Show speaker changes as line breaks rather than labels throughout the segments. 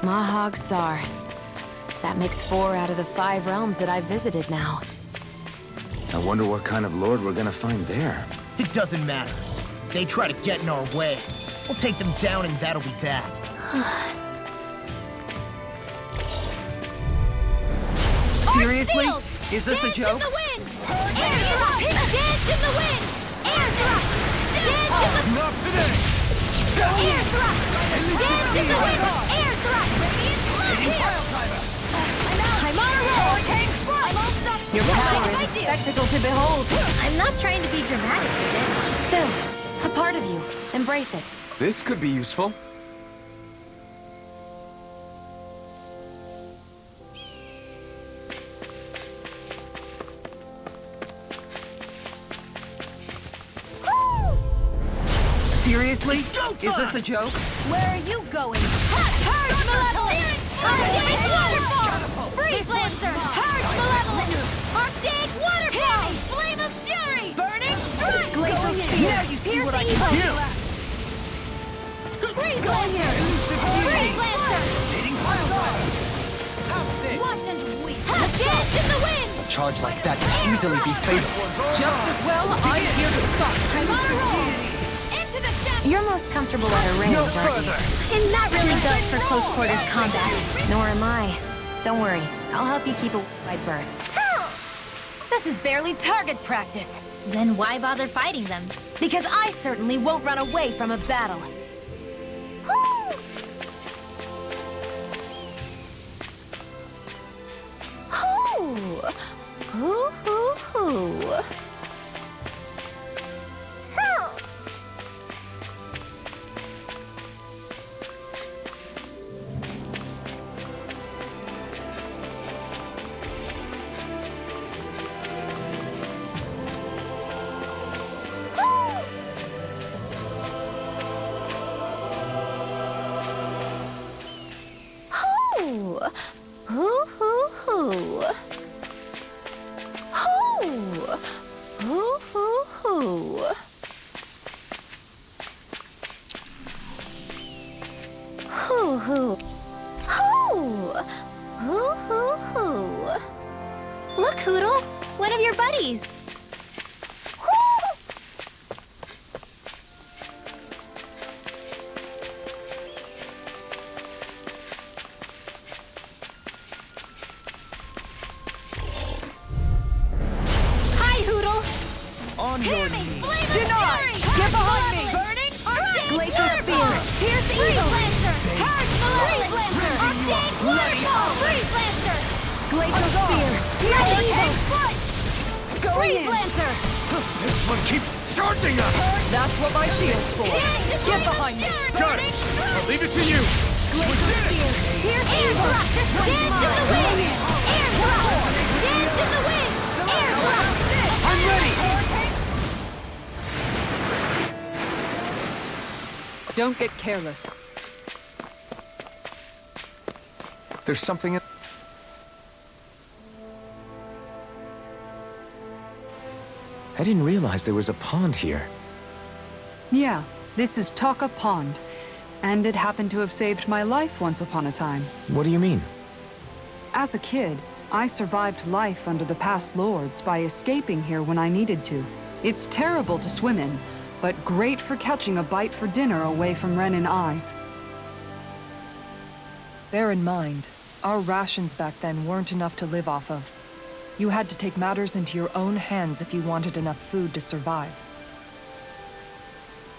Mahag Sar. That makes 4 out of the 5 realms that I've visited now.
I wonder what kind of lord we're gonna find there.
It doesn't matter. If they try to get in our way, we'll take them down and that'll be that.
Seriously? Is this a joke?
Dance in the wind! Air drop! Dance in the wind! Air drop! Dance in the...
Not today!
Air drop! Dance in the wind! Air drop! I'm on a roll!
Your power is a spectacle to behold.
I'm not trying to be dramatic with it.
Still, it's a part of you. Embrace it.
This could be useful.
Seriously? Is this a joke?
Where are you going? Purge Malevolent! Arctic Waterfall! Freeze Lancer! Purge Malevolent! Arctic Waterfall! Flame of Fury! Burning Strike!
Glacial Spear! Now you see what I can do!
Freeze Lancer! Freeze Lancer! Watch and weep! Dance in the wind!
A charge like that can easily be fatal.
Just as well, I'm here to stop.
I'm on a roll! Into the depths!
You're most comfortable at a range, aren't you?
I'm not really built for close quarters combat.
Nor am I. Don't worry. I'll help you keep a wide berth. This is barely target practice.
Then why bother fighting them?
Because I certainly won't run away from a battle. Hoo hoo hoo.
Look, Hoodle! One of your buddies! Hi, Hoodle!
On your knees.
Denied!
Get behind me!
Burning!
Glacial Spear!
Pierce Evil! Purge Malevolent! Arctic Waterfall! Freeze Lancer!
Glacial Spear!
Pierce Evil! Freeze
in.
Lancer!
This one keeps charging us!
That's what my shield's for. Get behind me!
Got it! I'll leave it to you!
Glacial Spear!
Pierce Evil! Dance in the wind! Air drop! Dance in the wind! Air drop!
I'm ready! Don't get careless.
There's something in... I didn't realize there was a pond here.
Yeah, this is Taka Pond, and it happened to have saved my life once upon a time.
What do you mean?
As a kid, I survived life under the past lords by escaping here when I needed to. It's terrible to swim in, but great for catching a bite for dinner away from Renin eyes.
Bear in mind, our rations back then weren't enough to live off of. You had to take matters into your own hands if you wanted enough food to survive.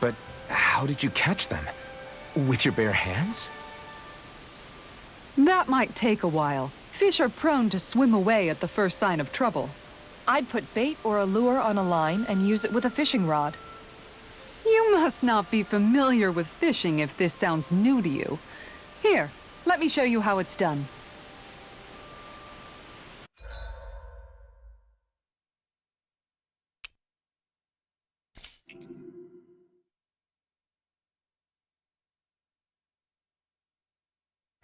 But how did you catch them? With your bare hands?
That might take a while. Fish are prone to swim away at the first sign of trouble.
I'd put bait or a lure on a line and use it with a fishing rod.
You must not be familiar with fishing if this sounds new to you. Here, let me show you how it's done.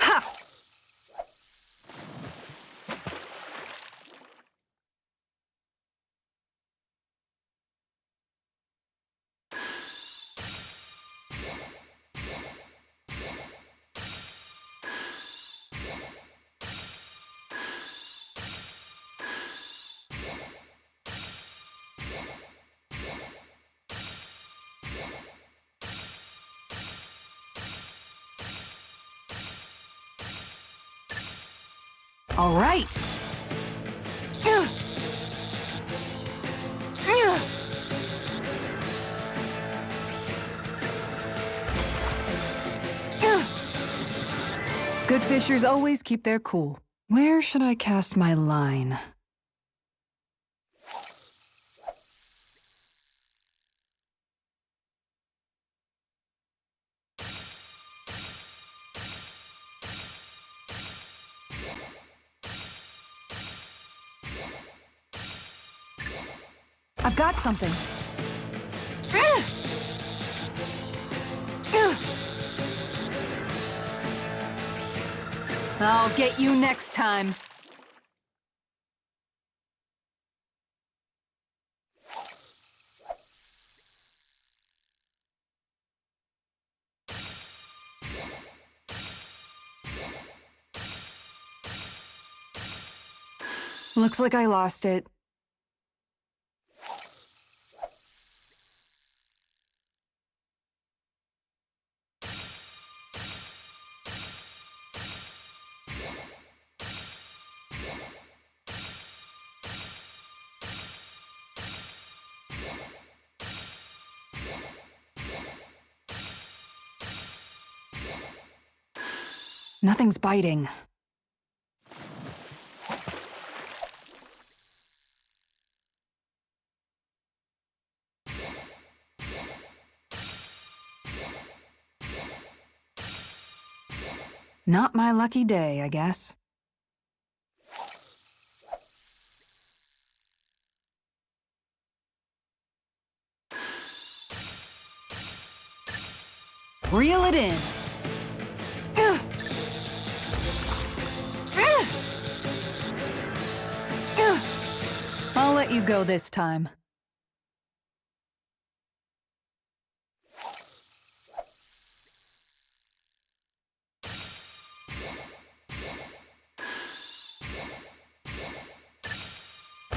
Ha! All right. Good fishers always keep their cool. Where should I cast my line? I've got something. I'll get you next time. Looks like I lost it. Nothing's biting. Not my lucky day, I guess. Reel it in. I'll let you go this time.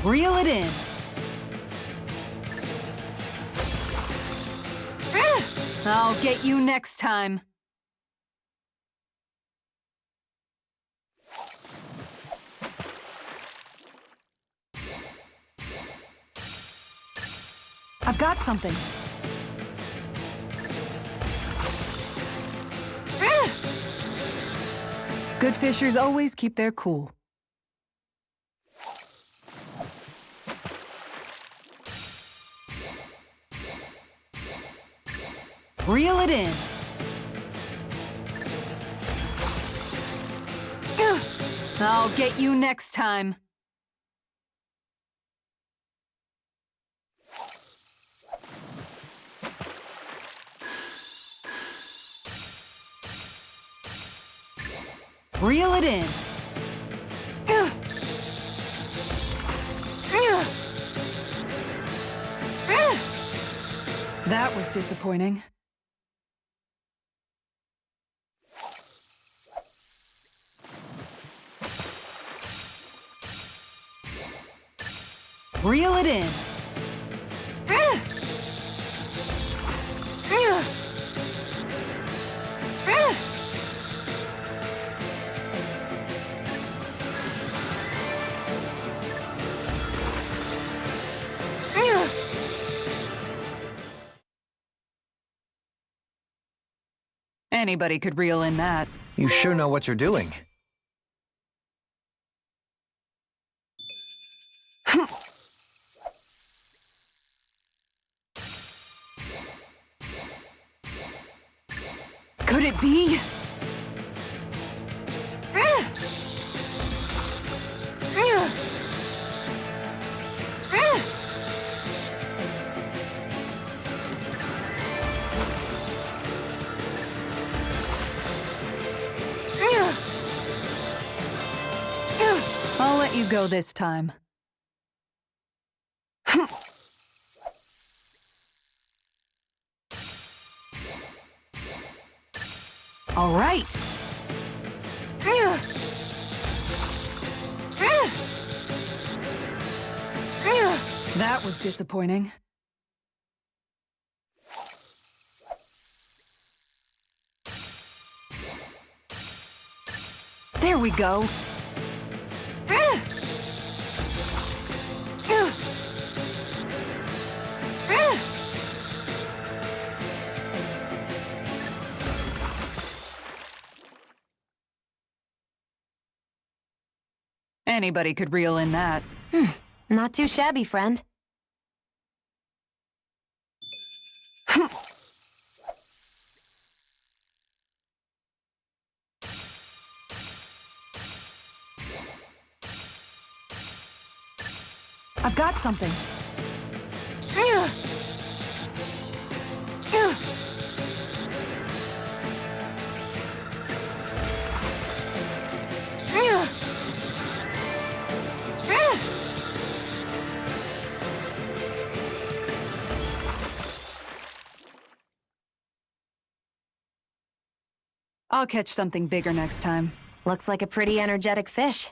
Reel it in. I'll get you next time. I've got something. Good fishers always keep their cool. Reel it in. I'll get you next time. Reel it in. That was disappointing. Reel it in. Anybody could reel in that.
You sure know what you're doing.
Could it be? I'll let you go this time. All right. That was disappointing. There we go. Anybody could reel in that.
Not too shabby, friend.
I've got something. I'll catch something bigger next time.
Looks like a pretty energetic fish.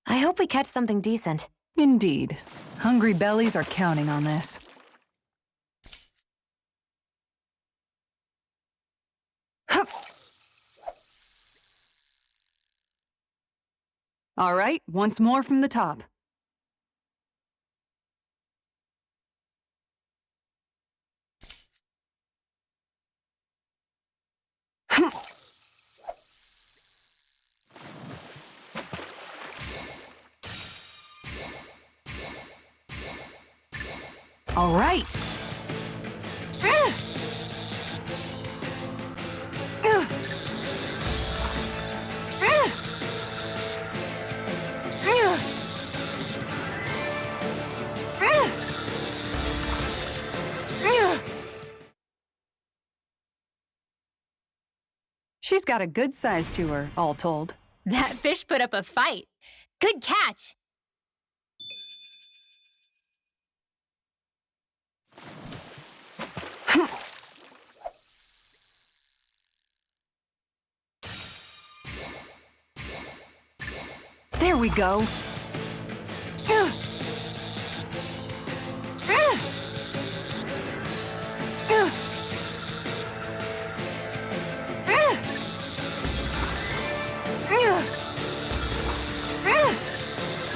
I hope we catch something decent.
Indeed. Hungry bellies are counting on this. Hup. All right, once more from the top. All right. She's got a good size to her, all told.
That fish put up a fight. Good catch!
There we go.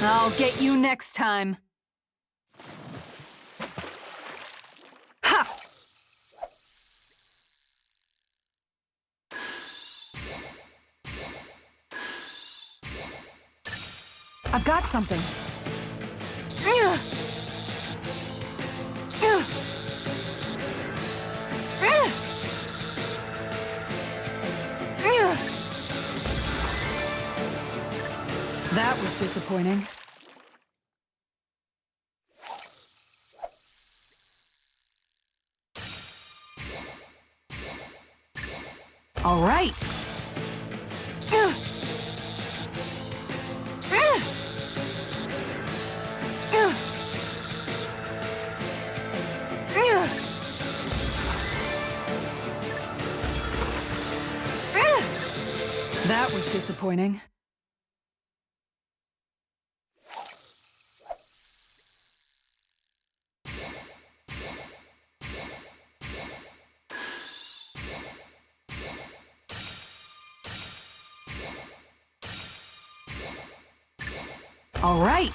I'll get you next time. Ha! I've got something. That was disappointing. All right. That was disappointing. All right.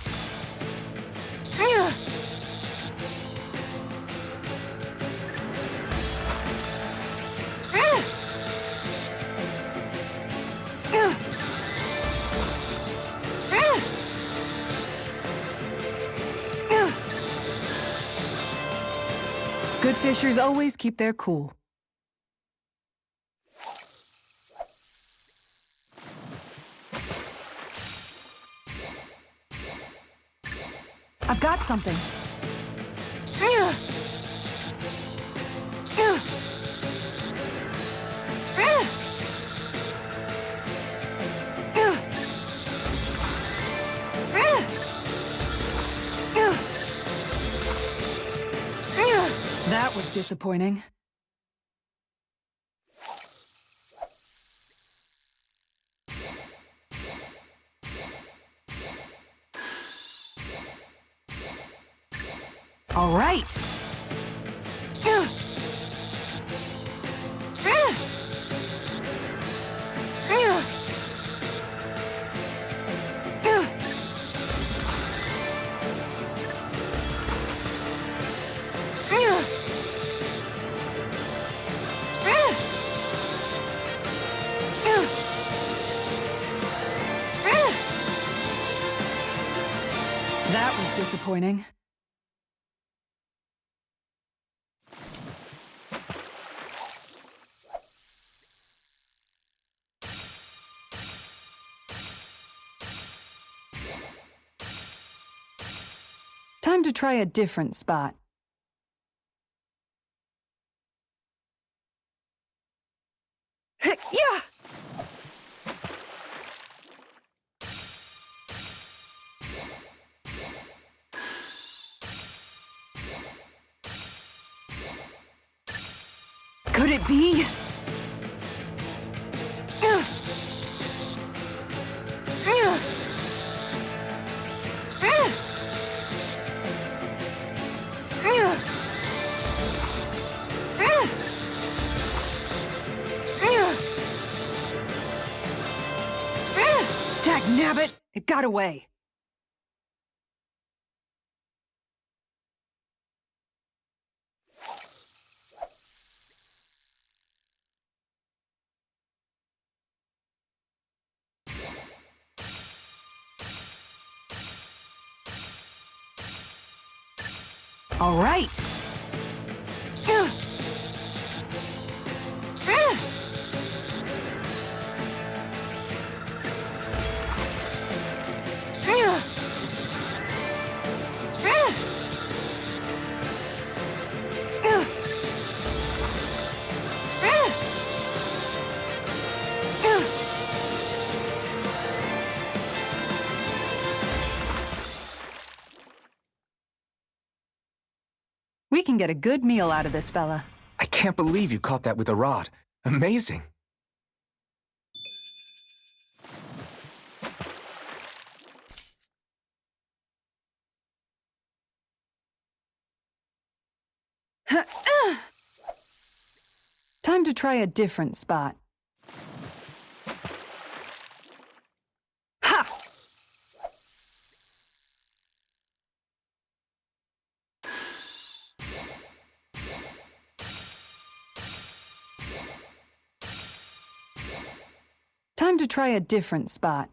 Good fishers always keep their cool. I've got something. That was disappointing. All right. disappointing. Time to try a different spot. Yeah! Could it be? Dagnabbit! It got away. All right. We can get a good meal out of this fella.
I can't believe you caught that with a rod. Amazing.
Time to try a different spot. Ha! Time to try a different spot.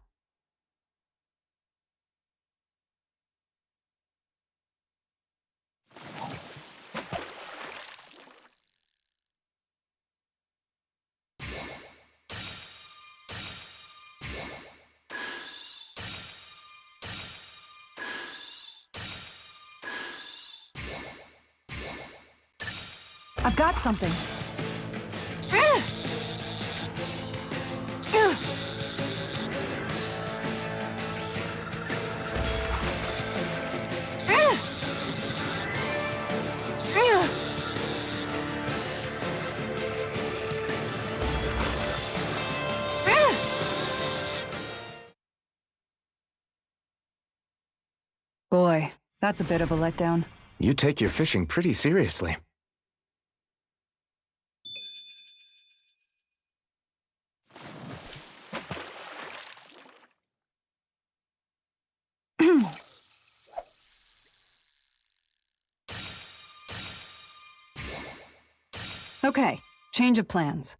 I've got something. Boy, that's a bit of a letdown.
You take your fishing pretty seriously.
Okay, change of plans.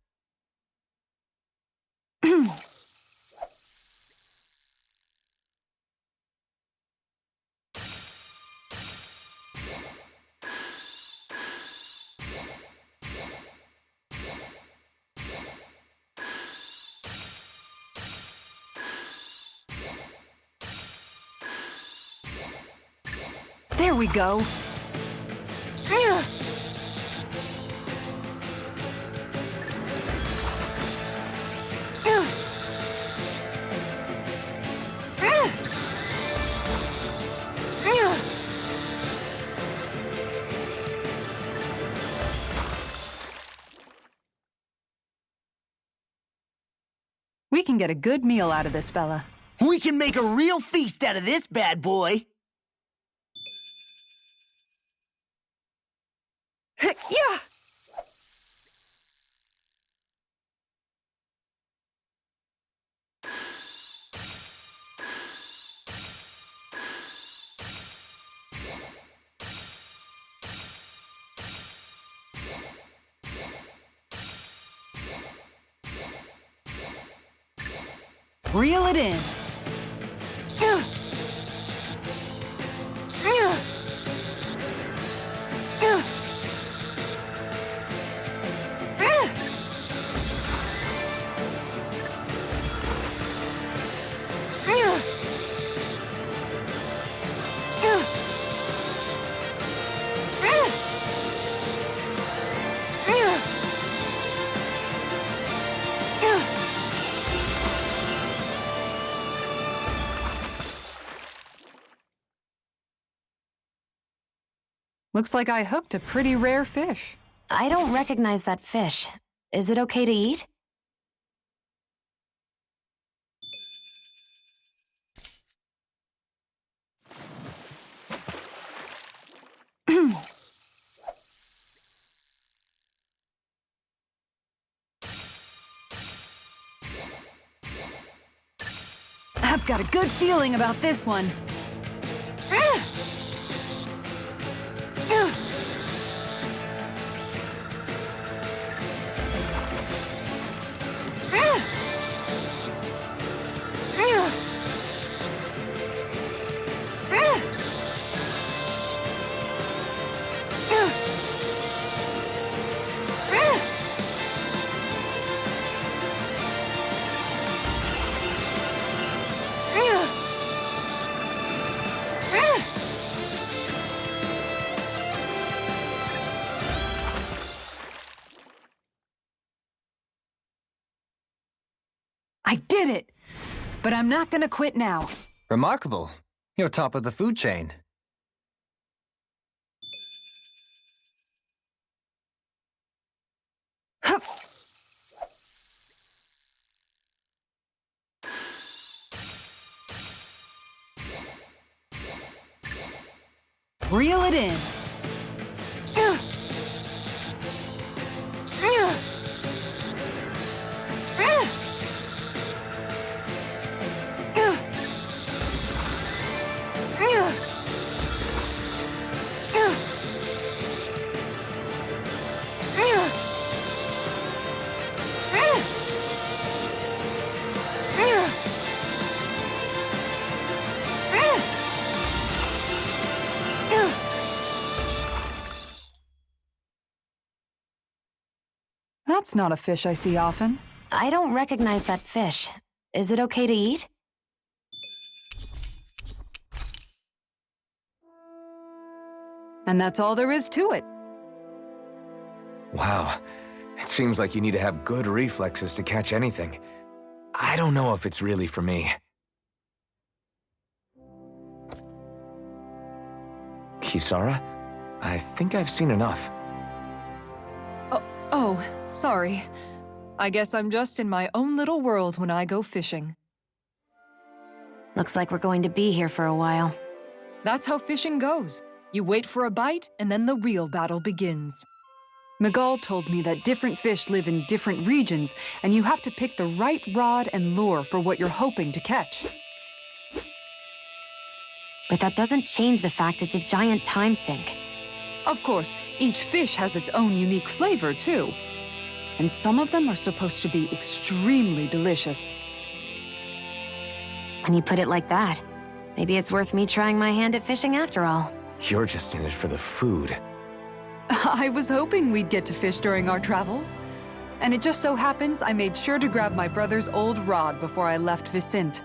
There we go. We can get a good meal out of this fella.
We can make a real feast out of this bad boy.
Yeah! Reel it in. Looks like I hooked a pretty rare fish.
I don't recognize that fish. Is it okay to eat?
I've got a good feeling about this one. I did it! But I'm not gonna quit now.
Remarkable. You're top of the food chain.
Hup. Reel it in. That's not a fish I see often.
I don't recognize that fish. Is it okay to eat?
And that's all there is to it.
Wow. It seems like you need to have good reflexes to catch anything. I don't know if it's really for me. Kisara? I think I've seen enough.
Oh, sorry. I guess I'm just in my own little world when I go fishing.
Looks like we're going to be here for a while.
That's how fishing goes. You wait for a bite, and then the real battle begins.
Miguel told me that different fish live in different regions, and you have to pick the right rod and lure for what you're hoping to catch.
But that doesn't change the fact it's a giant time sink.
Of course, each fish has its own unique flavor, too. And some of them are supposed to be extremely delicious.
When you put it like that, maybe it's worth me trying my hand at fishing after all.
You're just in it for the food.
I was hoping we'd get to fish during our travels. And it just so happens I made sure to grab my brother's old rod before I left Vicente.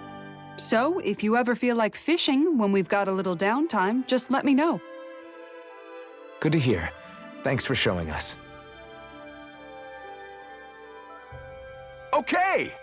So, if you ever feel like fishing when we've got a little downtime, just let me know.
Good to hear. Thanks for showing us. Okay!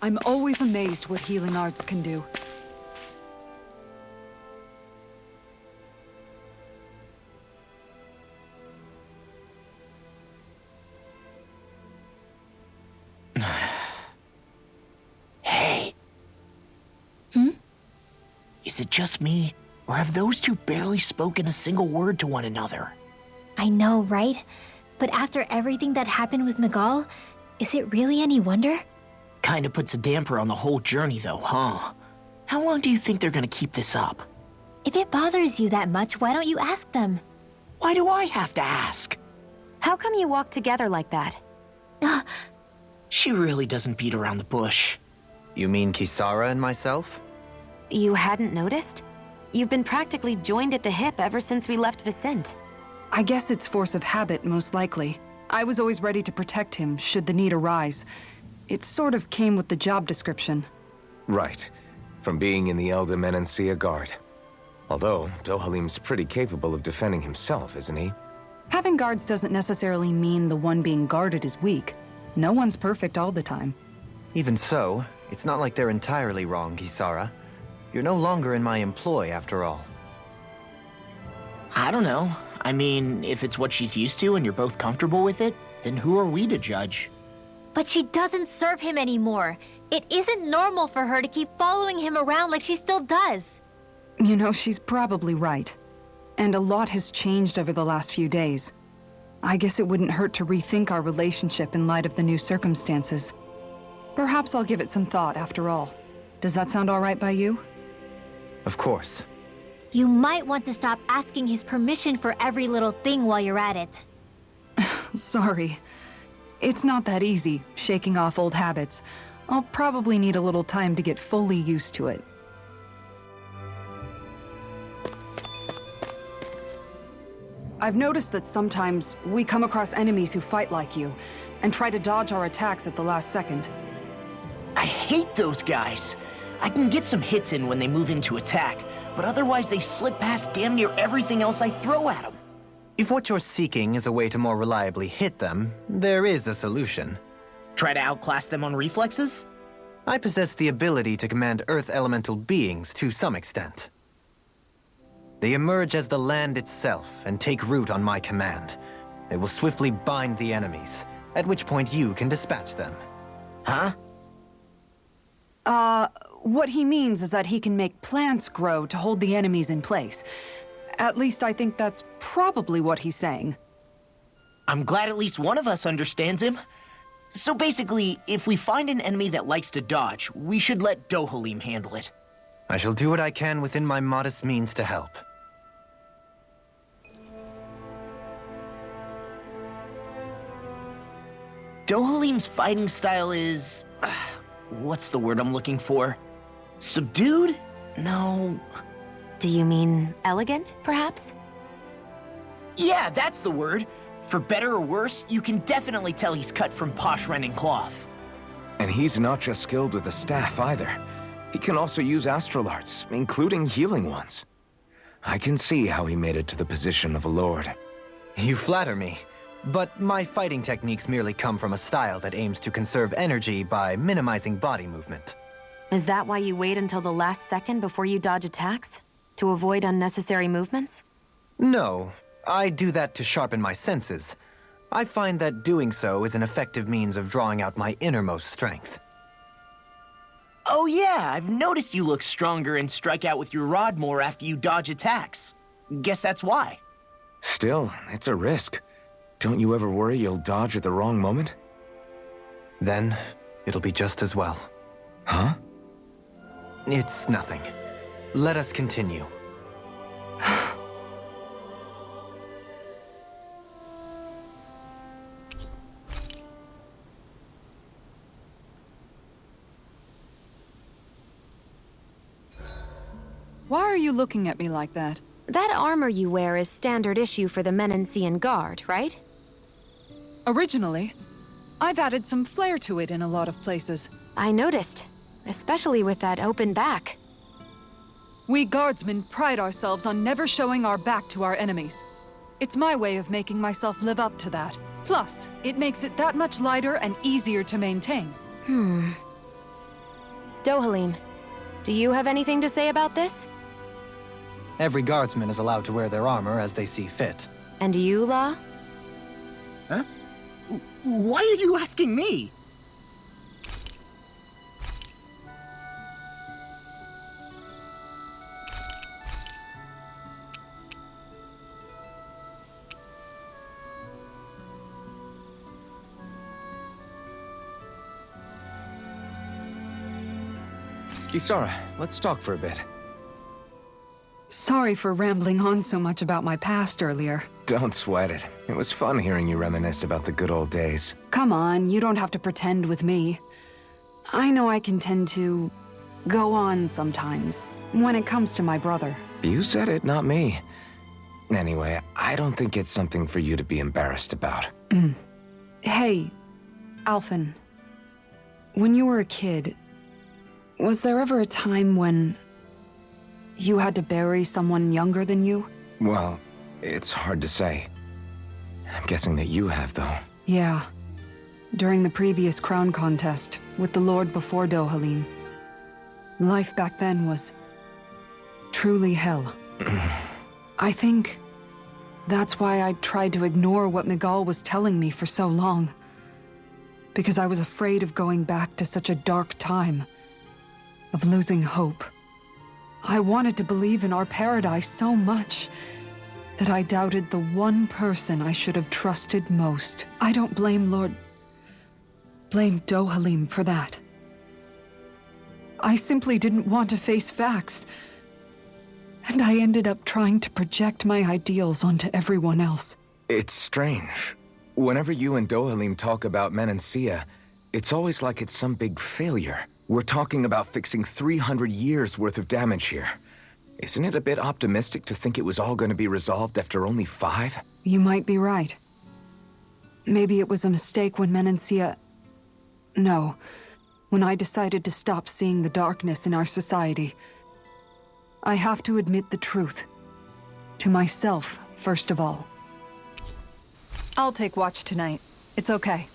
I'm always amazed what healing arts can do.
Hey. Is it just me, or have those two barely spoken a single word to one another?
I know, right? But after everything that happened with Miguel, is it really any wonder?
Kinda puts a damper on the whole journey though, huh? How long do you think they're gonna keep this up?
If it bothers you that much, why don't you ask them?
Why do I have to ask?
How come you walk together like that?
She really doesn't beat around the bush.
You mean Kisara and myself?
You hadn't noticed? You've been practically joined at the hip ever since we left Vicente.
I guess it's force of habit, most likely. I was always ready to protect him, should the need arise. It sort of came with the job description.
Right. From being in the Elder Menancia Guard. Although, Dohalim's pretty capable of defending himself, isn't he?
Having guards doesn't necessarily mean the one being guarded is weak. No one's perfect all the time.
Even so, it's not like they're entirely wrong, Kisara. You're no longer in my employ, after all.
I don't know. I mean, if it's what she's used to and you're both comfortable with it, then who are we to judge?
But she doesn't serve him anymore. It isn't normal for her to keep following him around like she still does.
You know, she's probably right. And a lot has changed over the last few days. I guess it wouldn't hurt to rethink our relationship in light of the new circumstances. Perhaps I'll give it some thought after all. Does that sound all right by you?
Of course.
You might want to stop asking his permission for every little thing while you're at it.
Sorry. It's not that easy, shaking off old habits. I'll probably need a little time to get fully used to it. I've noticed that sometimes we come across enemies who fight like you, and try to dodge our attacks at the last second.
I hate those guys. I can get some hits in when they move into attack, but otherwise they slip past damn near everything else I throw at them.
If what you're seeking is a way to more reliably hit them, there is a solution.
Try to outclass them on reflexes?
I possess the ability to command Earth elemental beings to some extent. They emerge as the land itself and take root on my command. They will swiftly bind the enemies, at which point you can dispatch them.
Huh?
What he means is that he can make plants grow to hold the enemies in place. At least I think that's probably what he's saying.
I'm glad at least one of us understands him. So basically, if we find an enemy that likes to dodge, we should let Dohalim handle it.
I shall do what I can within my modest means to help.
Dohalim's fighting style is... what's the word I'm looking for? Subdued? No...
Do you mean elegant, perhaps?
Yeah, that's the word. For better or worse, you can definitely tell he's cut from posh Renin cloth.
And he's not just skilled with the staff either. He can also use astral arts, including healing ones. I can see how he made it to the position of a lord.
You flatter me, but my fighting techniques merely come from a style that aims to conserve energy by minimizing body movement.
Is that why you wait until the last second before you dodge attacks? To avoid unnecessary movements?
No, I do that to sharpen my senses. I find that doing so is an effective means of drawing out my innermost strength.
Oh yeah, I've noticed you look stronger and strike out with your rod more after you dodge attacks. Guess that's why.
Still, it's a risk. Don't you ever worry you'll dodge at the wrong moment?
Then, it'll be just as well.
Huh?
It's nothing. Let us continue.
Why are you looking at me like that?
That armor you wear is standard issue for the Menancian Guard, right?
Originally, I've added some flair to it in a lot of places.
I noticed, especially with that open back.
We guardsmen pride ourselves on never showing our back to our enemies. It's my way of making myself live up to that. Plus, it makes it that much lighter and easier to maintain.
Dohalim, do you have anything to say about this?
Every guardsman is allowed to wear their armor as they see fit.
And you, La?
Huh? Why are you asking me?
Kisara, let's talk for a bit.
Sorry for rambling on so much about my past earlier.
Don't sweat it. It was fun hearing you reminisce about the good old days.
Come on, you don't have to pretend with me. I know I can tend to go on sometimes when it comes to my brother.
You said it, not me. Anyway, I don't think it's something for you to be embarrassed about.
Hey, Alphen. When you were a kid, was there ever a time when you had to bury someone younger than you?
Well, it's hard to say. I'm guessing that you have, though.
Yeah. During the previous crown contest, with the Lord before Dohalim. Life back then was truly hell. I think that's why I tried to ignore what Miguel was telling me for so long. Because I was afraid of going back to such a dark time, of losing hope. I wanted to believe in our paradise so much that I doubted the one person I should have trusted most. I don't blame blame Dohalim for that. I simply didn't want to face facts. And I ended up trying to project my ideals onto everyone else.
It's strange. Whenever you and Dohalim talk about Menancia, it's always like it's some big failure. We're talking about fixing 300 years worth of damage here. Isn't it a bit optimistic to think it was all going to be resolved after only 5?
You might be right. Maybe it was a mistake when Menancia... No. When I decided to stop seeing the darkness in our society. I have to admit the truth. To myself, first of all.
I'll take watch tonight. It's okay.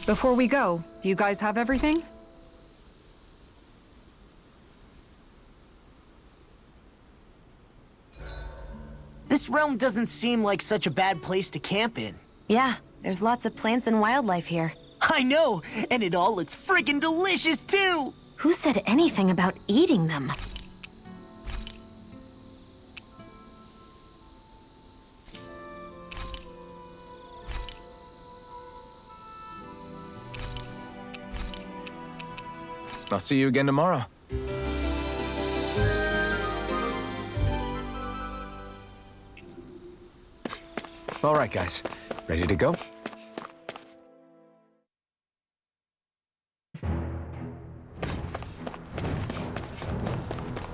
Before we go, do you guys have everything?
This realm doesn't seem like such a bad place to camp in.
Yeah, there's lots of plants and wildlife here.
I know, and it all looks freaking delicious too!
Who said anything about eating them?
I'll see you again tomorrow. All right, guys. Ready to go?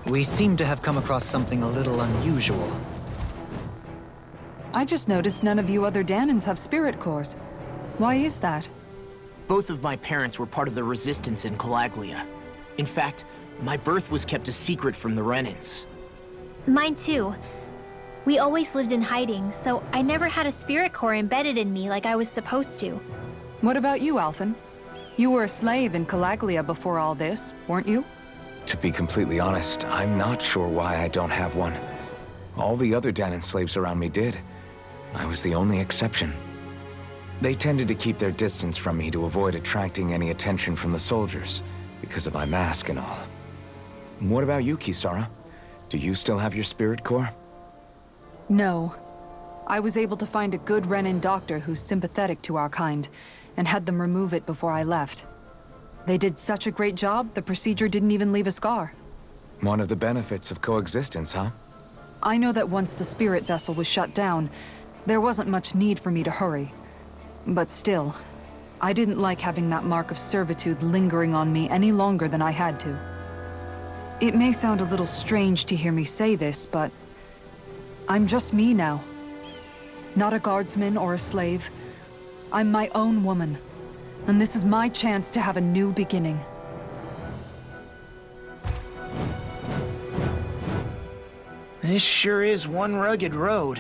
We seem to have come across something a little unusual.
I just noticed none of you other Danans have spirit cores. Why is that?
Both of my parents were part of the resistance in Calaglia. In fact, my birth was kept a secret from the Renans.
Mine too. We always lived in hiding, so I never had a spirit core embedded in me like I was supposed to.
What about you, Alphen? You were a slave in Calaglia before all this, weren't you?
To be completely honest, I'm not sure why I don't have one. All the other Danan slaves around me did. I was the only exception. They tended to keep their distance from me to avoid attracting any attention from the soldiers, because of my mask and all. What about you, Kisara? Do you still have your spirit core?
No. I was able to find a good Renan doctor who's sympathetic to our kind, and had them remove it before I left. They did such a great job, the procedure didn't even leave a scar.
One of the benefits of coexistence, huh?
I know that once the spirit vessel was shut down, there wasn't much need for me to hurry. But still, I didn't like having that mark of servitude lingering on me any longer than I had to. It may sound a little strange to hear me say this, but I'm just me now. Not a guardsman or a slave. I'm my own woman. And this is my chance to have a new beginning.
This sure is one rugged road.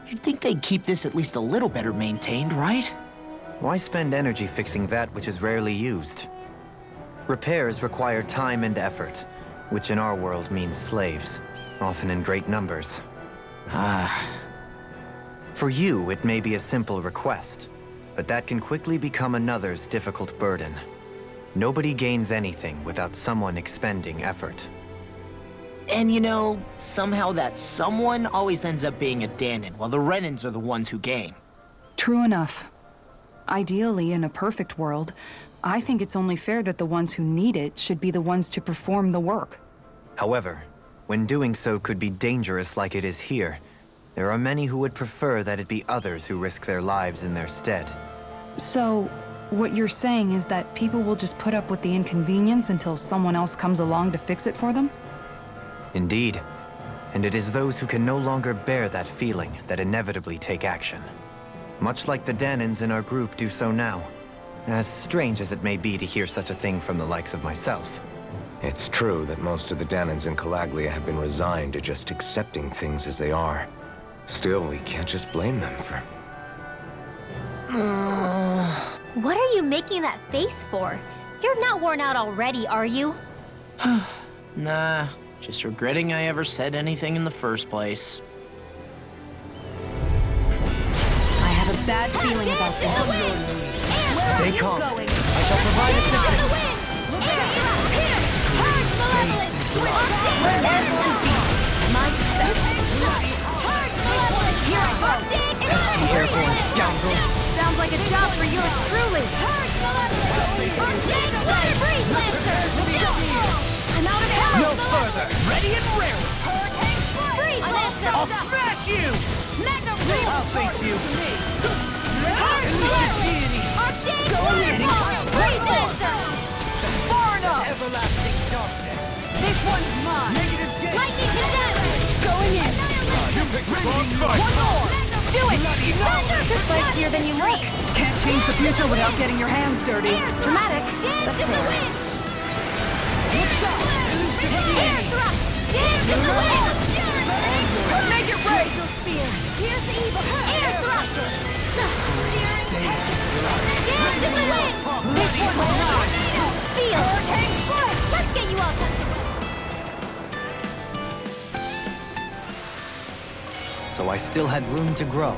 You'd think they'd keep this at least a little better maintained, right?
Why spend energy fixing that which is rarely used? Repairs require time and effort, which in our world means slaves, often in great numbers. For you, it may be a simple request, but that can quickly become another's difficult burden. Nobody gains anything without someone expending effort.
And you know, somehow that someone always ends up being a Danan, while the Renans are the ones who gain.
True enough. Ideally, in a perfect world, I think it's only fair that the ones who need it should be the ones to perform the work.
However, when doing so could be dangerous like it is here, there are many who would prefer that it be others who risk their lives in their stead.
So, what you're saying is that people will just put up with the inconvenience until someone else comes along to fix it for them?
Indeed. And it is those who can no longer bear that feeling that inevitably take action. Much like the Danins in our group do so now. As strange as it may be to hear such a thing from the likes of myself.
It's true that most of the Danins in Calaglia have been resigned to just accepting things as they are. Still, we can't just blame them for...
What are you making that face for? You're not worn out already, are you?
Nah, just regretting I ever said anything in the first place.
I have a bad feeling about this.
Stay calm. I shall provide assistance.
Pesky
airborne scoundrel.
Sounds like a job for yours truly. I'm out of arrows.
No further! Ready and raring! I'll smash you! I'll face you!
Far enough!
Everlasting darkness!
This one's mine!
Negative gain!
Lightning to death!
Going in!
You picked the wrong fight!
One more!
Do it! You're spicier than you look.
Can't change the future without getting your hands dirty.
Dramatic, but fair.
Look sharp!
Air thrust! Dance in the wind!
Make it rain!
Here's evil! Air thrust! Dance in the wind!
This one's mine!
Seal! Hurricane foot! Let's get you all tested.
So I still had room to grow.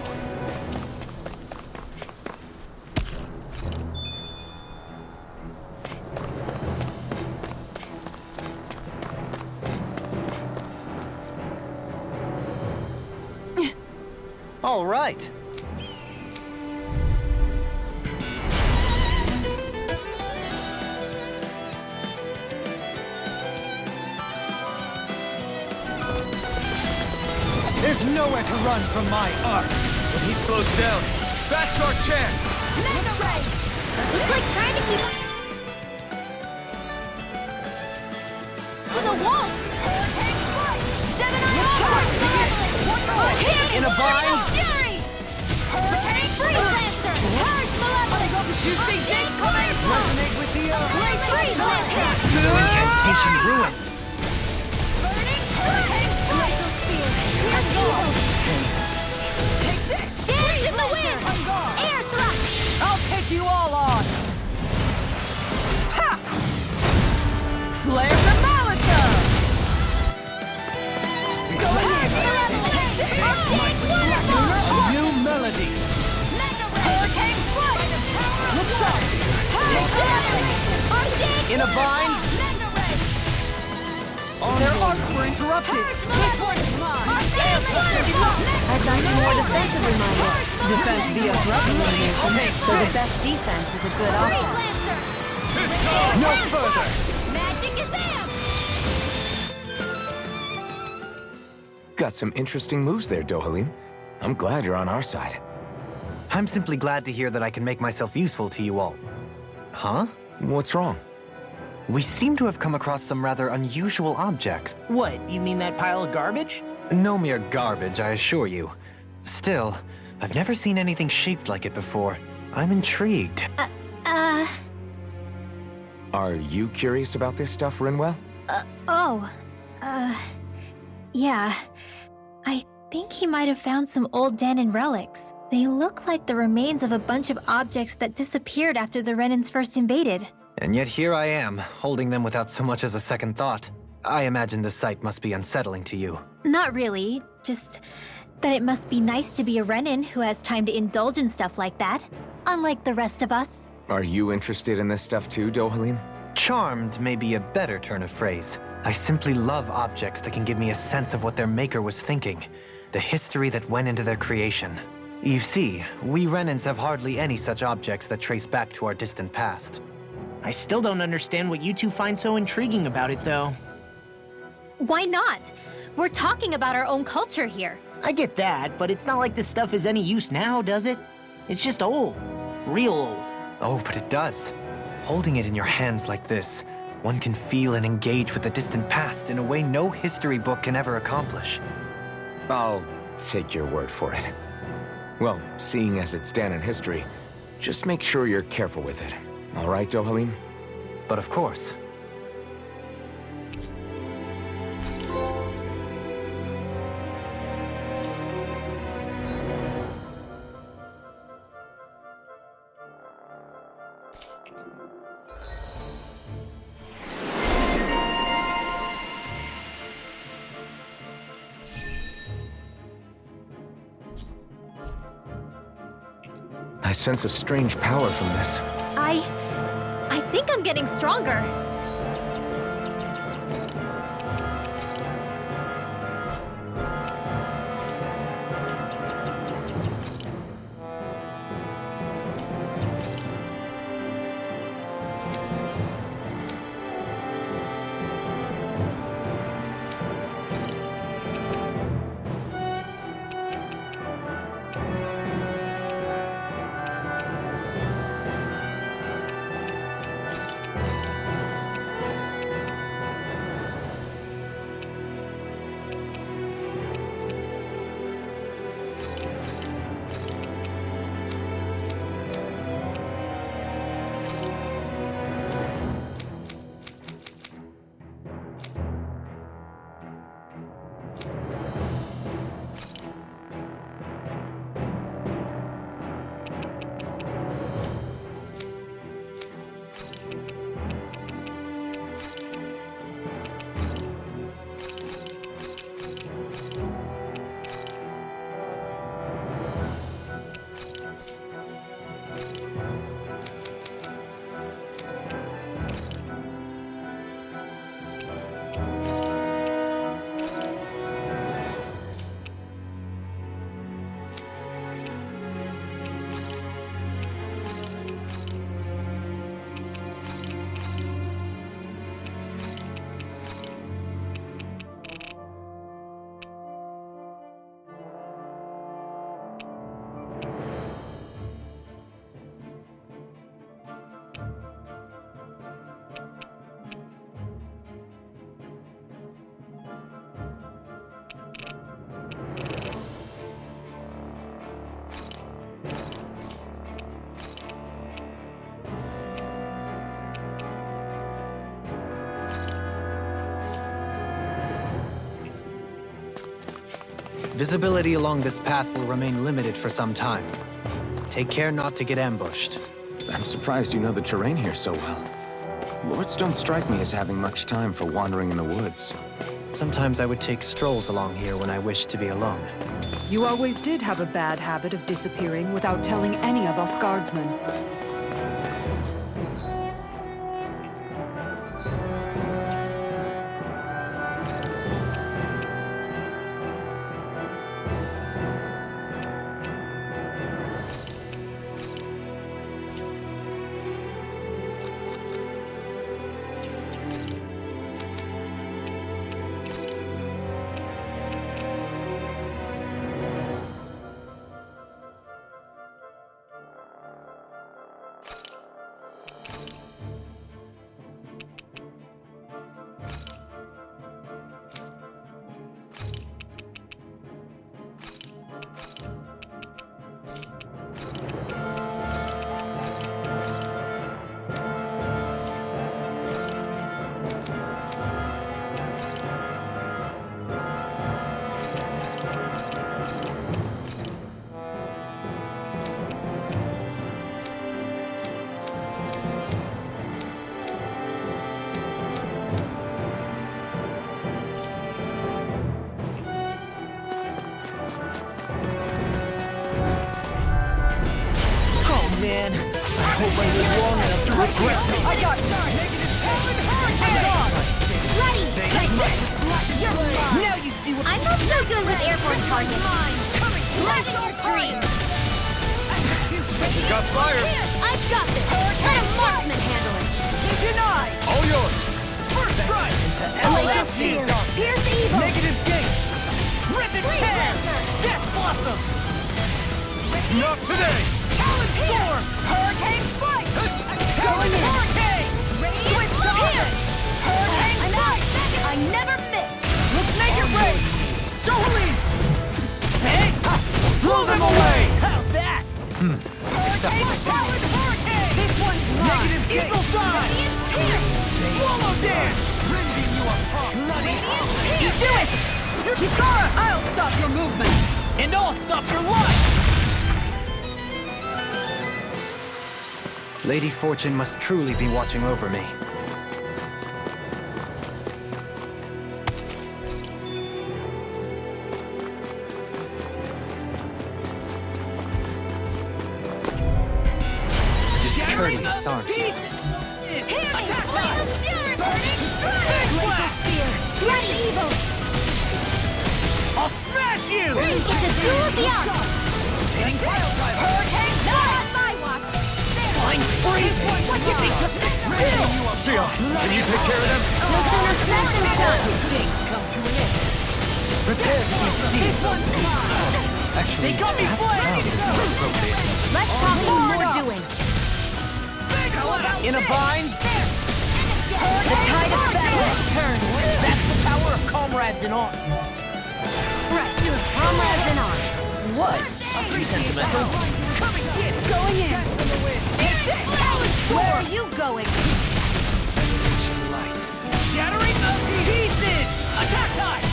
All right.
There's nowhere to run from my arc! When he slows down, that's our chance!
Mega ray! It's like trying to keep with a wall! Hurricane foot! Gemini
In a bind?
Fury! Hurricane freeze lancer! Charge malevolence!
You see this coming?
Resonate with the
Great freeze lancer!
Incantation ruined!
Burning hurricane foot! Here's evil!
Take this!
Dance in the wind! Air thrust!
I'll take you all on! Ha! Flare the Molotov!
Go ahead!
New melody!
Hurricane foot!
Look sharp!
In a bind?
Their arcs were interrupted! This one's mine!
I'd like more defensive reminder.
Defense via threat elimination.
So the best defense is a good offense.
No further!
Magic is amped!
Got some interesting moves there, Dohalim. I'm glad you're on our side.
I'm simply glad to hear that I can make myself useful to you all. Huh?
What's wrong?
We seem to have come across some rather unusual objects.
What, you mean that pile of garbage?
No mere garbage, I assure you. Still, I've never seen anything shaped like it before. I'm intrigued.
Are you curious about this stuff, Rinwell?
Yeah. I think he might have found some old Danon relics. They look like the remains of a bunch of objects that disappeared after the Renans first invaded.
And yet here I am, holding them without so much as a second thought. I imagine the sight must be unsettling to you.
Not really, just that it must be nice to be a Renan who has time to indulge in stuff like that, unlike the rest of us.
Are you interested in this stuff too, Dohalim?
Charmed may be a better turn of phrase. I simply love objects that can give me a sense of what their maker was thinking, the history that went into their creation. You see, we Renans have hardly any such objects that trace back to our distant past.
I still don't understand what you two find so intriguing about it, though.
Why not? We're talking about our own culture here.
I get that, but it's not like this stuff is any use now, does it? It's just old. Real old.
Oh, but it does. Holding it in your hands like this, one can feel and engage with the distant past in a way no history book can ever accomplish.
I'll take your word for it. Well, seeing as it's Dan in history, just make sure you're careful with it. All right, Dohalim?
But of course.
I sense a strange power from this.
I think I'm getting stronger.
Visibility along this path will remain limited for some time. Take care not to get ambushed.
I'm surprised you know the terrain here so well. Lords don't strike me as having much time for wandering in the woods.
Sometimes I would take strolls along here when I wished to be alone.
You always did have a bad habit of disappearing without telling any of us guardsmen.
Man, I hope I live long enough to regret it.
I got
Ready! Take this! You're mine!
Now you see what
I'm not so good with airborne targets. Live in your dreams!
You got fire!
I've got this! Let a marksman handle it!
Denied!
All yours!
First strike!
Glacial Spear! Pierce the evil!
Negative gate! Ripping tear! Death blossom!
Not today!
Talon storm!
Hurricane Spike!
Talon hurricane!
Switch to offense! Hurricane Spike!
I never miss!
Let's make it rain!
Dohuli! Say! Blow them away! How's that?
Talon Hurricane! This one's mine!
Negative eagle side! Swallow dance! Rending you apart! Bloody
You do it! Kisara! I'll stop your movement!
And I'll stop your life!
Lady Fortune must truly be watching over me. Discourteous, aren't you?
Flame of Fury! Burning Strike! Glacial Spear! Bloody evil!
I'll smash you!
It's a duel beyond!
Hurricane
Not on my watch!
Flying freeze!
What did they just
Still!
Sia, can you take care of them?
No sooner said than done!
Things come to an end.
Prepare to be
This one's mine!
Actually,
They got me flanked!
Let's talk more doing!
In a bind?
The tide of battle has turned!
That's the power of comrades in arms.
Right, comrades in arms!
What? Too sentimental. Come and get it!
Going in! Where are you going?
Shattering the pieces! Attack time!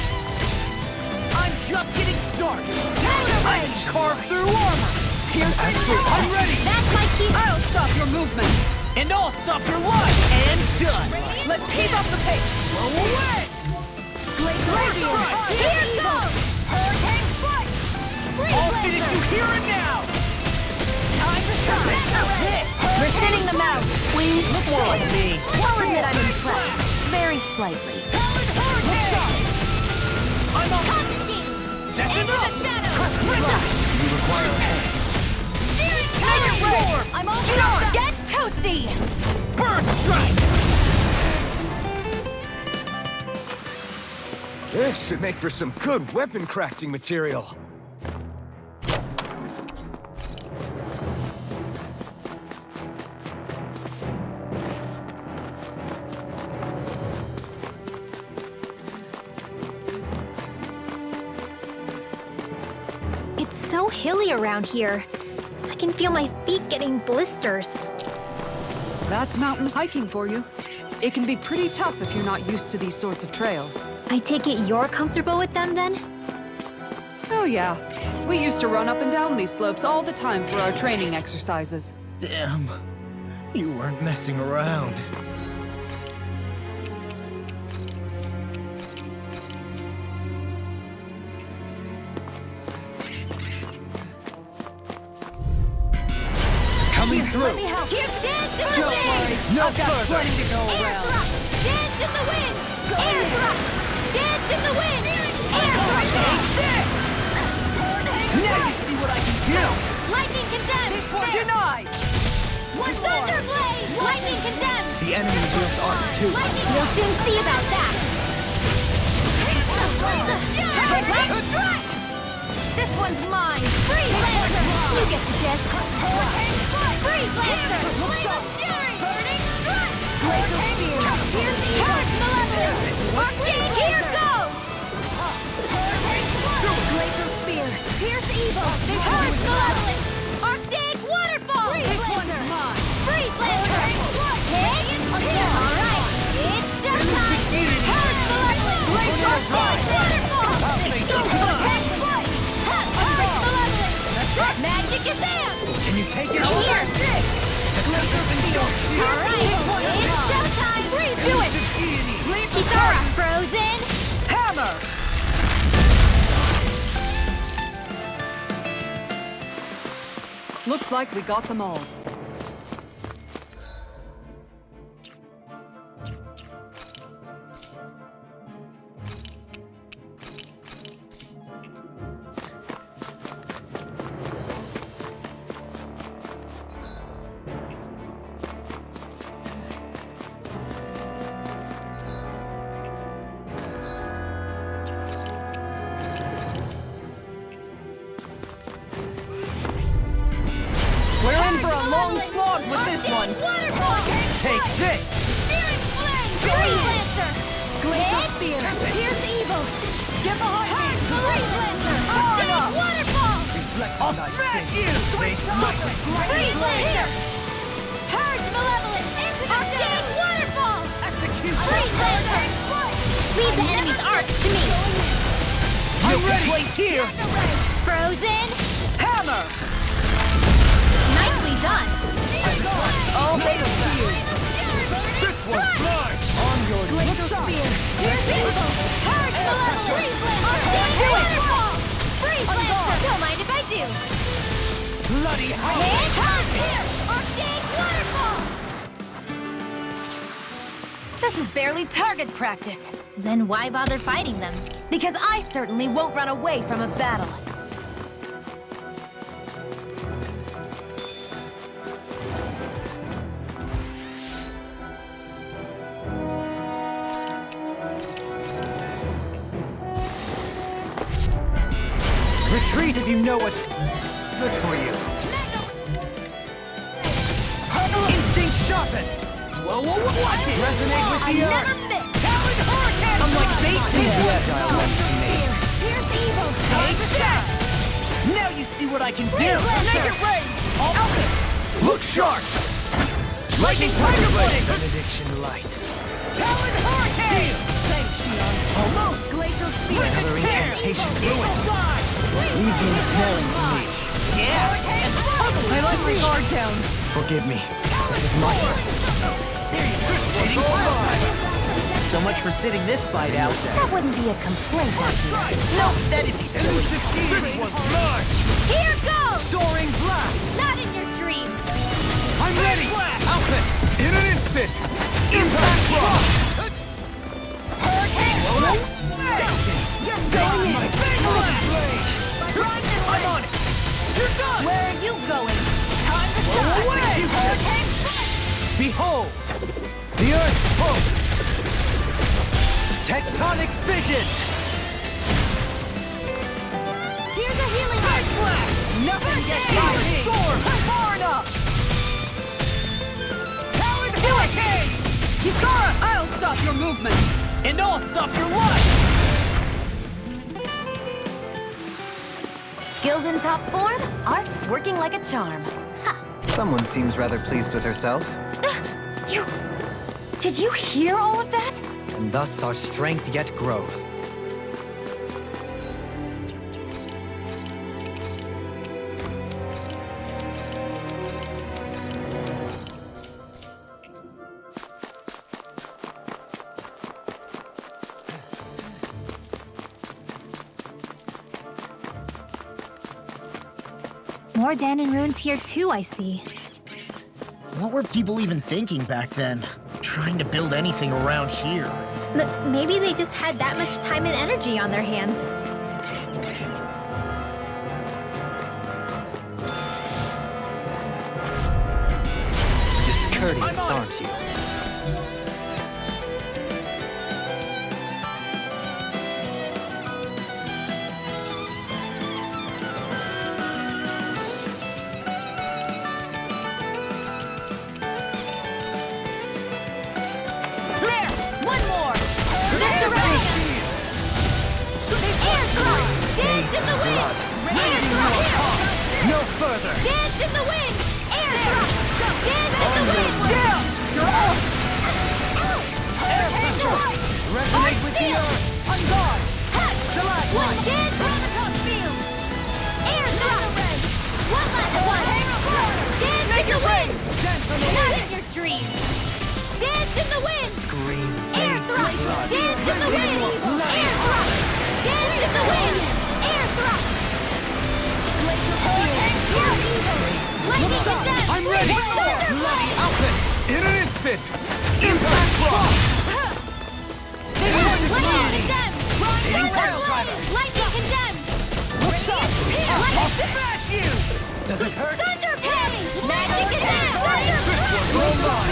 I'm just getting started. I can carve through armor. Here's I'm ready.
That's my key!
I'll stop your movement!
And I'll stop your life. And done.
Let's keep up the pace!
Blow away.
Glacial! Here goes!
Hurricane Spike!
I'll finish you here and now.
Time to shine! We're thinning them out!
Please look more like me.
I'll admit I'm impressed. Very slightly.
I'm on. That's enough.
you require help.
I'm all done! Get toasty!
Bird strike.
This should make for some good weapon crafting material.
It's so hilly around here. I can feel my feet getting blisters.
That's mountain hiking for you. It can be pretty tough if you're not used to these sorts of trails.
I take it you're comfortable with them then?
Oh yeah. We used to run up and down these slopes all the time for our training exercises.
Damn. You weren't messing around.
Coming through.
Here, dance in the
Don't
wind!
worry,
No
I've got
further.
plenty to go
Air
around.
thrust! Dance in the wind! Air thrust! Dance in the wind! Air thrust!
Now you see what I can do.
Lightning condemned!
Denied!
One Thunderblade! Lightning condemned!
The enemy wields arc too.
Lightning, we'll soon see about that! Lightning strike! This one's mine! Freeze Lancer! You get the gist! Freeze Lancer! Flame of Fury! Burning strike! Glacial Spear! Here's the Charge Malevolence! Arcane, here goes! Glacial Spear! Pierce Evil! Charge Malevolence! Arctic Waterfall! Freeze Lancer! Freeze Lancer! Hit! Alright! It's showtime! Charge Malevolence! Arctic Waterfall! Hex Flight! Arctic Malevolence! Magic Kazam!
Can you take it
Here!
over?
Alright! It's showtime! Freeze! Do it! Kisara! Frozen!
Hammer!
Looks like we got them all.
long slog with this one.
Waterfall!
Take this!
Searing flame! Freeze Lancer!
Glacial spear.
Here's evil!
Get behind me.
Freeze Lancer!
Hard up.
Waterfall!
I'll smash you!
Freeze Lancer! Purge Malevolence! Arcane Waterfall!
Execute!
Freeze Lancer! Leave the enemy's arc to me!
I'm ready! Place here!
Frozen!
Hammer.
Nicely done!
I'll make a shield.
This one's mine!
On your glacial spear.
Here's evil! Purge Malevolence! Freeze Lancer! Waterfall! Freeze Lancer! Don't mind if I do!
Bloody hell!
And hard here! Arcane Waterfall!
This is barely target practice.
Then why bother fighting them?
Because I certainly won't run away from a battle.
Retreat if you know what's good for you. Instinct sharpened! Whoa, watch it! Resonate with the earth!
Never miss!
Talon hurricane! I'm like bait to you! Agile left to me.
Here's evil!
Take that! Now you see what I can do!
Make it rain.
Look sharp! Lightning Tiger Blade! Benediction light. Talon hurricane!
Thanks, Shion.
Almost!
Glacial spear.
Another incantation ruined. Leave the snarling to me. Yeah!
I let my guard down.
Forgive me. This is my fault. So much for sitting this fight out.
That wouldn't be a complaint.
No, that is silly. This one's mine.
Here goes!
Soaring blast.
Not in your dreams!
I'm ready. Outfit. In an instant. Impact block.
Hurricane!
You're going in. I'm on it. You're done.
Where are you going?
Time to
Blow
away.
Hurricane!
Behold, the Earth's pulse. Tectonic vision.
Here's a healing
Ice blast.
Nothing gets by me.
Storm.
Far enough.
Talon hurricane.
Kisara, I'll stop your movement.
And I'll stop your life.
Skills in top form, art's working like a charm. Ha!
Someone seems rather pleased with herself,
You... Did you hear all of that?
and thus our strength yet grows.
More Danon ruins here too, I see.
What were people even thinking back then? Trying to build anything around here.
Maybe they just had that much time and energy on their hands.
Discourteous, aren't you?
There! One more!
That's around! Air cross! Dance in the wind! Air cross!
No further.
Dance in the wind! Air cross! Dance in the wind!
Down. You're off.
Resonate with the Earth.
On guard.
The last
One
one.
dance on the top field! Air cross! One last one! Dance in the wind! Not in your dreams! Dance in the wind!
Scream.
Air thrust! Dance in the wind! Air thrust! Dance in the wind! Air thrust! Lightning condemned!
I'm ready.
Thunderblade!
Outfit. In an instant. Impact block.
Lightning condemned!
Hitting pile driver.
Lightning condemned!
Look sharp. I'll
Lightning
smash you. Does it hurt?
Thunder Penny! Magic condemned!
Roll on.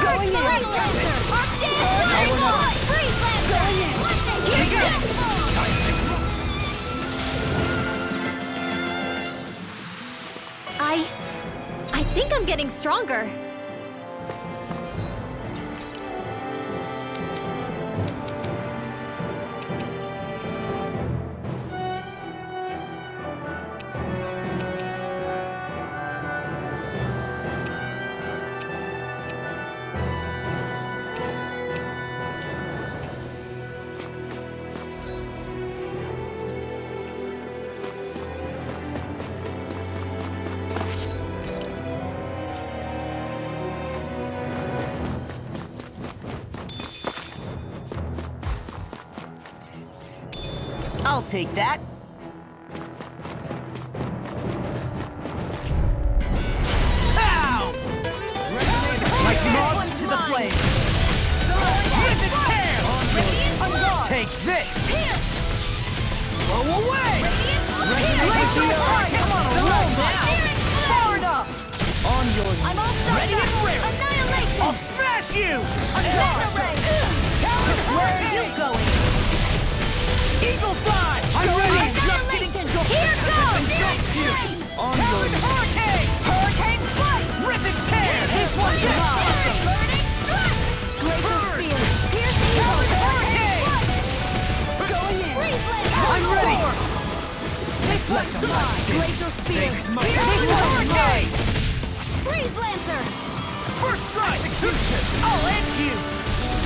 Going in! Arctic Waterfall! Freeze Lancer! Lightning condemned! I think I'm getting stronger.
I'll take that. Pow!
Moth to the flame.
Take this! Blow away!
Come on, roll down. Far enough.
On your
I'm all started
ready
up.
and ready!
Annihilation!
I'll smash you!
Where are you going?
Eagle fly! I'm ready! Just getting
Annihilation! Here goes! Flame!
on your
Hurricane! Hurricane flight!
rip and tear!
This one's mine! Burning strike! Glacial spear! Here's the hurricane! Going in! Freeze blade!
I'm ready!
This one's mine! Glacial spear! Here's the hurricane! Freeze lancer!
First strike! Execution! I'll end you!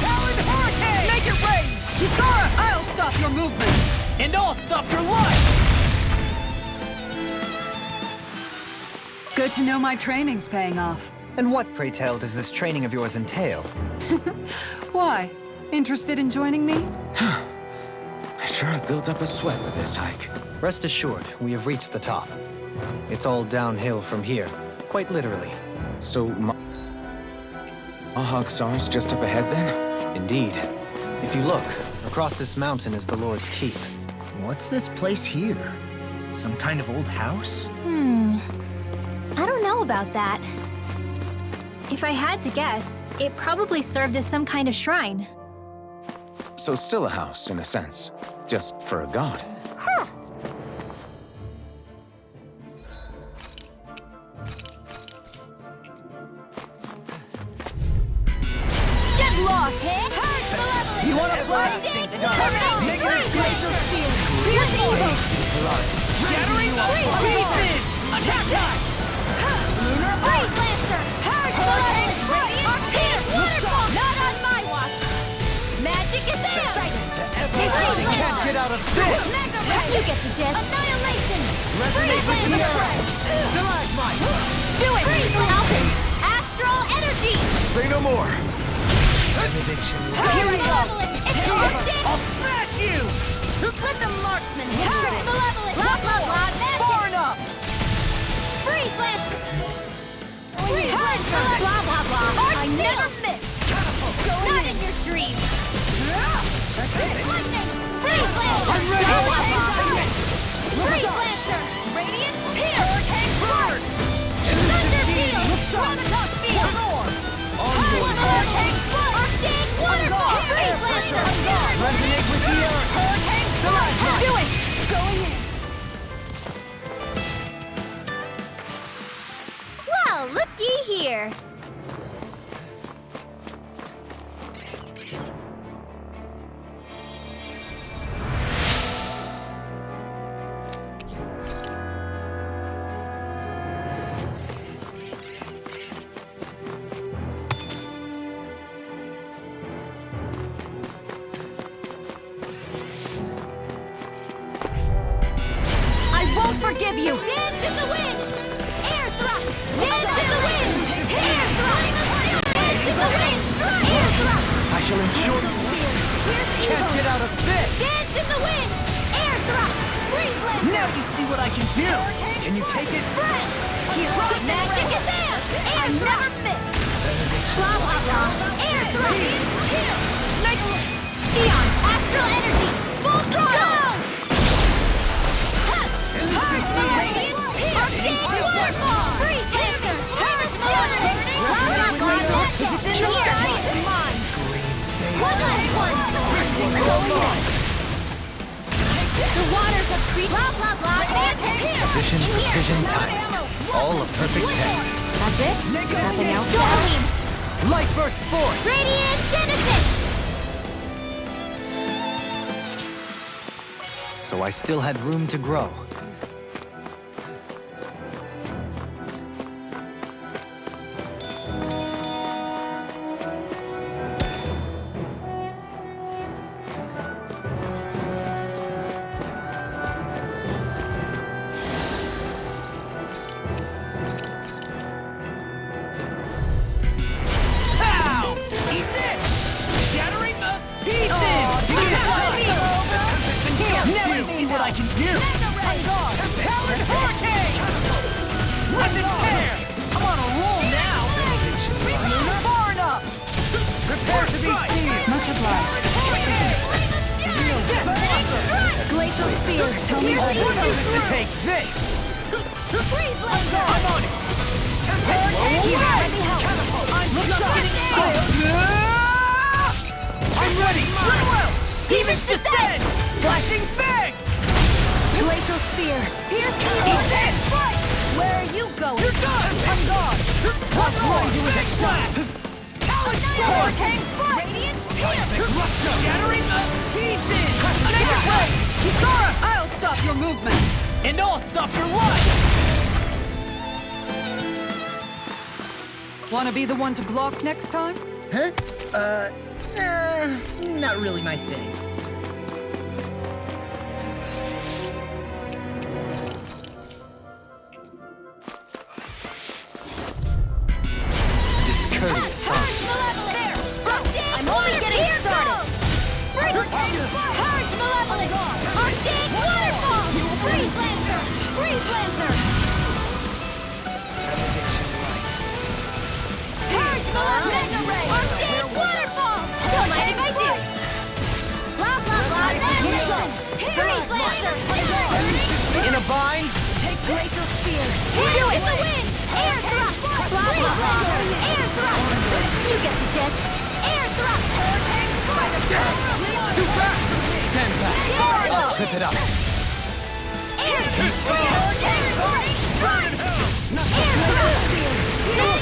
Talon hurricane!
Make it rain. Kisara, I'll stop your movement.
And I'll stop your life!
Good to know my training's paying off.
And what, pray tell, does this training of yours entail?
Why? Interested in joining me?
I sure have built up a sweat with this hike.
Rest assured, we have reached the top. It's all downhill from here, quite literally.
So, Mahag-Sar's just up ahead then?
Indeed. If you look, across this mountain is the Lord's Keep.
What's this place here? Some kind of old house?
I don't know about that. If I had to guess, it probably served as some kind of shrine.
So still a house, in a sense. Just for a god.
Get lost!
You want to play? Make it glacial spear.
Here's evil!
Shattering the pieces! Attack time!
Lunar Freeze Lancer! Hurricane! Radiant Waterfall! Not on my watch! Magic is there!
Everything can't get out of this!
Mega Ray! You get the gist! Annihilation!
Resonate with the earth! Stalagmite!
Do it! Freeze Falcon! Astral Energy!
Say no more!
Here we go! It's Arctic!
I'll smash you!
Let the marksman hit it! Malevolent! Blah, blah, blah! Magic!
Far enough.
Freeze Lancer! Freeze Lancer! Blah, blah, blah! I never miss! Not in your dreams! Lightning! Freeze Lancer!
I'm ready!
Blah, blah, blah! Freeze Lancer! Radiant Spear! Hurricane Burst! Thunder Field! Chronotos Field! Hurricane Flood! Arctic Waterfall! Freeze Lancer!
Resonate with the earth!
Hurricane Stalagmite! Do it! Going in! Well, looky here. I won't forgive you! Dance in the wind! Air thrust! Dance in the wind! Air thrust! Dance in the wind! Air thrust!
I shall ensure can't get out of this!
Dance in the wind! Air thrust! Freeze Lancer!
Now you see what I can do! Can you take it?
Friend! Heroic magic is there! I never miss! Blah, blah, blah! Air thrust! Here! Neon! Astral energy! Full throttle! Arctic Waterfall! Freeze Lancer! Harvest Melodic! Blah, blah, blah! Magic is in the sky! It's mine! One last one! The waters of creep... Blah, blah, blah!
Position, precision, time. All a perfect 10.
That's it? Nothing else?
Storm! Light burst forth!
Radiant Genesis!
So I still had room to grow.
Pow! Eat this! Shattering the pieces! Now you see what I can do! Powered hurricane! Rip and tear! I'm on a roll now! Far enough! Prepare to be seized!
Much obliged.
Glacial Spear!
Tell me all
What
the
is to take this?
Freeze Blazer!
I'm on it! I'm just getting started! I'm ready! Goodwill! Demons descend! Flashing fang!
Glacial Spear! Pierce
Eat this!
Where are you going?
You're done! I'm gone! What's wrong with this blast?
Hurricane Strike! Radiant Pierce!
Shattering the pieces!
Make it way!
Kisara!
I'll stop your movement!
And I'll stop your life!
Wanna be the one to block next time?
Huh? Not really my thing.
Discourteous, huh?
I'm only getting started! Purge Malevolent! Arctic Waterfall! Freeze Lancer! Freeze Lancer! Purge Malevolent! Arctic Waterfall! Don't mind if I do! Blah blah blah action! Freeze Lancer!
In a bind?
Take Glacial Spear! Do it! The wind! Air thrust! Blah blah blah! Air thrust! You get the gist! Air thrust!
Too fast! Stand back! I'll trip it up!
Air thrust! Air thrust!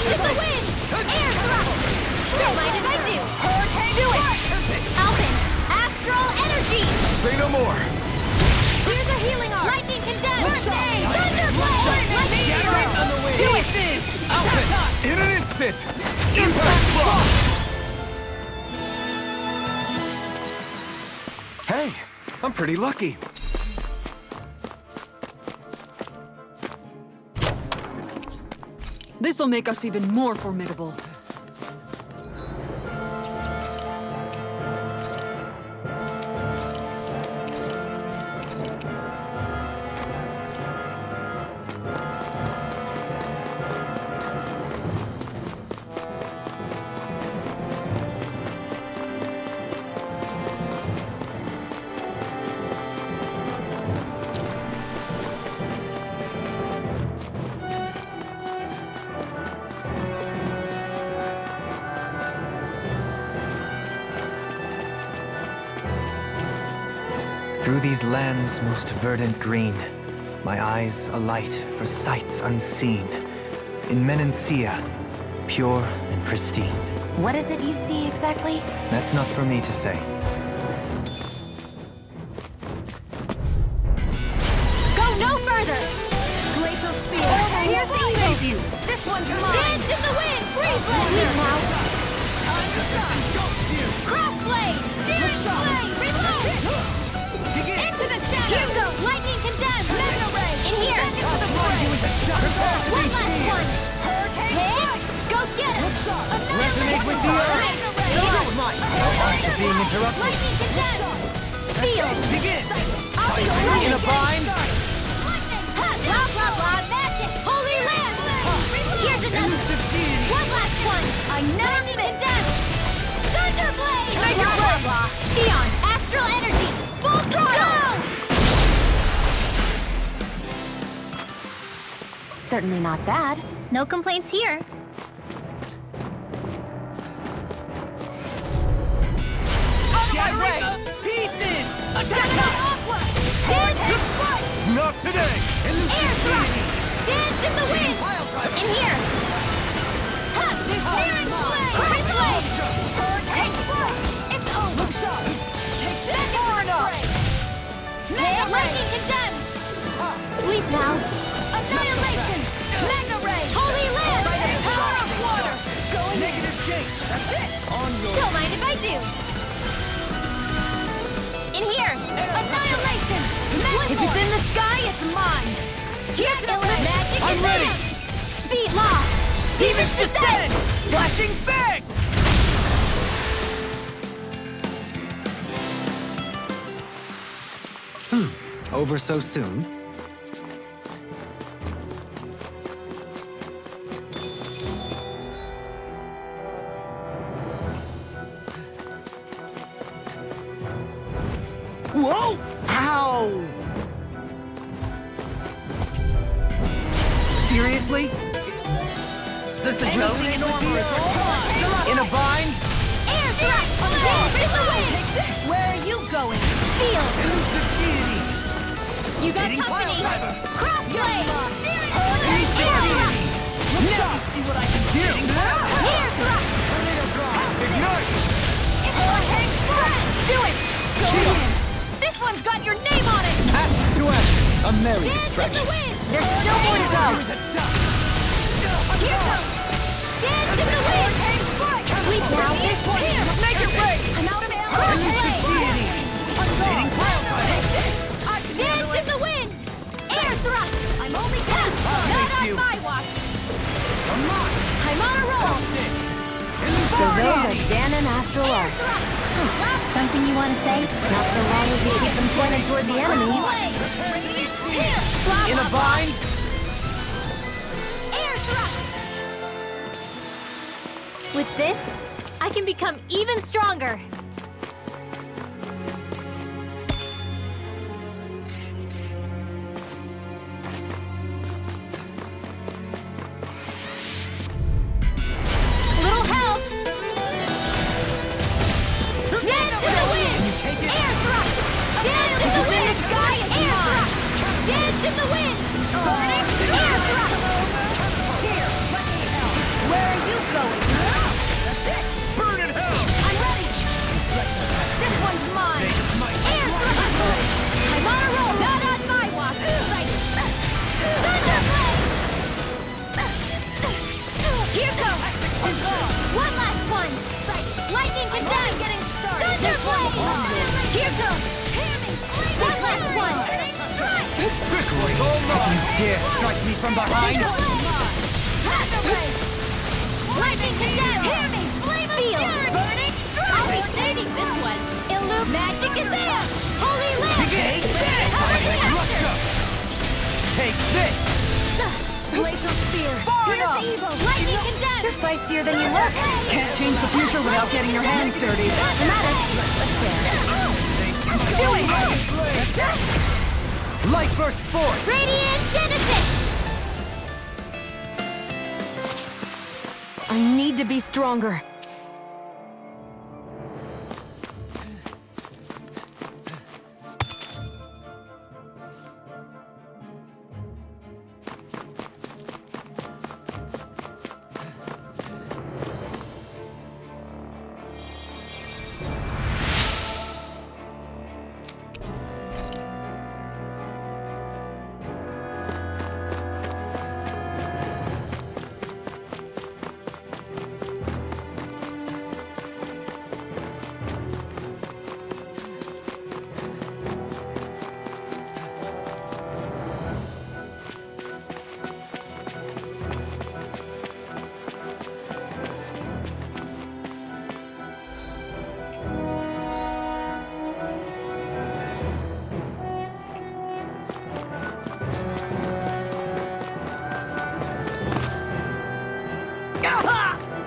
With the wind! Air thrust! Don't mind if I do! Do it! Alpin! Astral Energy!
Say no more.
Here's a healing arm! Lightning Condemn! Thunderblade!
Shattering on the way!
Do it!
In an instant.
Impact block!
Hey, I'm pretty lucky.
This'll make us even more formidable.
Through these lands most verdant green, my eyes alight for sights unseen. In Menancia, pure and pristine.
What is it you see exactly?
That's not for me to say.
Go no further! Glacial Spear! Here to save you! This one's mine! Dance in the wind! Freeze Blazer! Crossblade! Demon Blade! Reload! Into the shadow! Here goes! Lightning Condemned! Mega Ray! In here! One last one! Hit! Go get it!
Resonate with the earth! So am I!
After being interrupted.
Lightning Condemned! Steel!
Begin!
In
a bind?
Blah blah blah magic! Holy Land! Here's another! One last one! Another Condemned! Thunderblade! Blah blah blah! Xion! Astral Energy! Full throttle!
Certainly not bad.
No complaints here.
Shattering the pieces! Attack!
Aqua! Dance and fight!
Not today!
Air thrust! Dance in the wind! In here! Ha! Searing blade! Crash blade! Take flight! It's over! Look sharp! Take this! Far enough! Mega lightning condemned! Sleep now! Annihilation! Mega ray! Holy land! Power of water!
Negative shake. That's it. On your...
Don't mind if I do! In here! Annihilation! If it's in the sky, it's mine! Here's the magic
I'm ready!
Seed law!
Demons descend! Flashing bang!
Over so soon?
Whoa! Ow!
Seriously? Is this a joke?
In a bind?
Air strike! Dance in the wind! Where are you going? Feel!
Who's the deity?
You got
Hitting
company!
pile driver.
Crossblade! Searing
Let me
blade!
see what I can do.
Air thrust!
Ignite!
It's a hang spread! Do it! Go in! This one's got your name on it!
Ash to ash! A merry
Dance in
distraction.
the wind! There's still more to go! Here goes! Dance in the wind! Sleep now! This one! Here! Make it break! I'm out of ammo! Crossblade!
Hitting pile driver.
Dance in the wind! Air thrust! I'm only not on my watch! I'm on a roll!
So those are Danon after all. Something you want to say? Not so long as you keep them pointed toward the enemy.
In a bind?
Air thrust! With this, I can become even stronger. Little help! Dance in the wind! Air thrust! Dance in the wind! Sky air thrust! Dance in the wind! Burning air thrust! Here, let me help! Where are you going?
Burn in hell!
I'm ready! This one's mine! Air thrust! I'm on a roll! Not on my watch! Thunderblade! Here goes! One last one! Lightning condemned! Thunderblade! Here goes! One last one!
Dare strike me from behind?
Lightning condemned! Hear me! Flame of fury! Burning strike! I'll be saving this one! Illume magic is in! Holy land!
Take this! Take this!
Glacial spear! Here's the evil! Lightning condemned!
You're feistier than you look.
Can't change the future without getting your hands dirty.
Do it!
Light burst forth!
Radiant Genesis!
I need to be stronger.